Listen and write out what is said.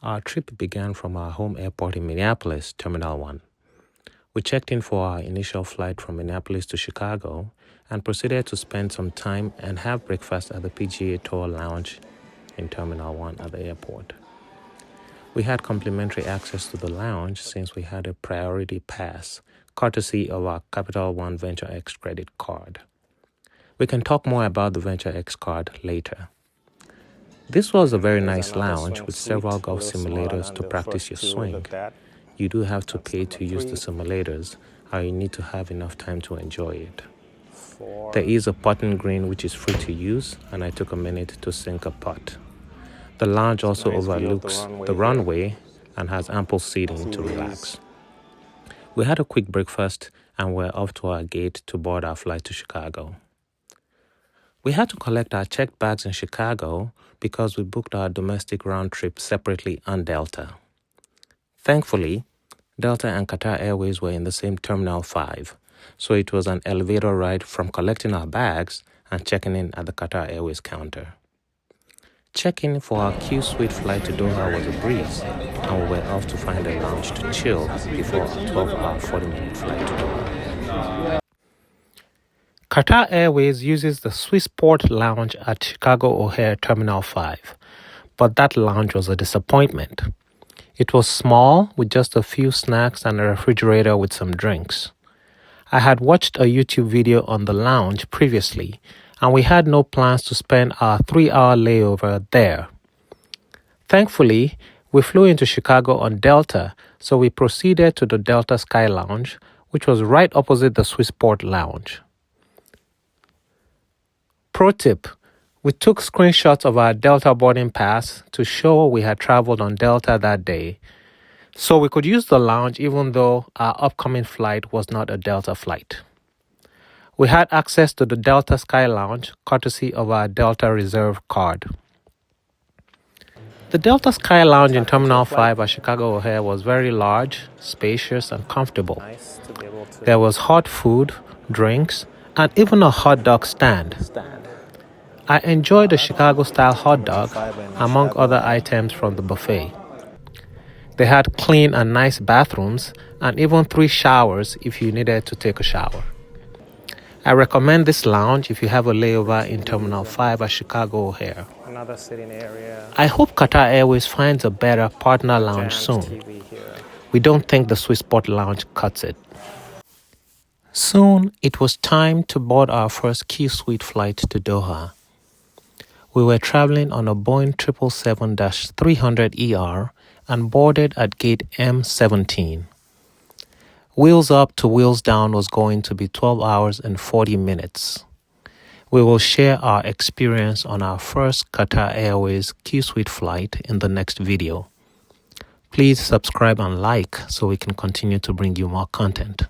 Our trip began from our home airport in Minneapolis, Terminal 1. We checked in for our initial flight from Minneapolis to Chicago and proceeded to spend some time and have breakfast at the PGA Tour Lounge in Terminal 1 at the airport. We had complimentary access to the lounge since we had a priority pass, courtesy of our Capital One Venture X credit card. We can talk more about the Venture X card later. This was a very nice lounge with several golf simulators to practice your swing. You do have to pay to use the simulators, and you need to have enough time to enjoy it. There is a putting green which is free to use, and I took a minute to sink a putt. The lounge also overlooks the runway and has ample seating to relax. We had a quick breakfast and were off to our gate to board our flight to Chicago. We had to collect our checked bags in Chicago because we booked our domestic round trip separately on Delta. Thankfully, Delta and Qatar Airways were in the same Terminal 5, so it was an elevator ride from collecting our bags and checking in at the Qatar Airways counter. Check-in for our Q-Suite flight to Doha was a breeze, and we were off to find a lounge to chill before our 12-hour, 40-minute flight to Doha. Qatar Airways uses the Swissport Lounge at Chicago O'Hare Terminal 5, but that lounge was a disappointment. It was small, with just a few snacks and a refrigerator with some drinks. I had watched a YouTube video on the lounge previously, and we had no plans to spend our 3-hour layover there. Thankfully, we flew into Chicago on Delta, so we proceeded to the Delta Sky Lounge, which was right opposite the Swissport Lounge. Pro tip: we took screenshots of our Delta boarding pass to show we had traveled on Delta that day, so we could use the lounge even though our upcoming flight was not a Delta flight. We had access to the Delta Sky Lounge courtesy of our Delta Reserve card. The Delta Sky Lounge in Terminal 5 at Chicago O'Hare was very large, spacious, and comfortable. There was hot food, drinks, and even a hot dog stand. I enjoyed the Chicago-style hot dog, among other items from the buffet. They had clean and nice bathrooms, and even 3 showers if you needed to take a shower. I recommend this lounge if you have a layover in Terminal 5 at Chicago O'Hare. Another sitting area. I hope Qatar Airways finds a better partner lounge soon. We don't think the Swissport Lounge cuts it. Soon, it was time to board our first Q-Suite flight to Doha. We were traveling on a Boeing 777-300ER and boarded at gate M17. Wheels up to wheels down was going to be 12 hours and 40 minutes. We will share our experience on our first Qatar Airways Q-Suite flight in the next video. Please subscribe and like so we can continue to bring you more content.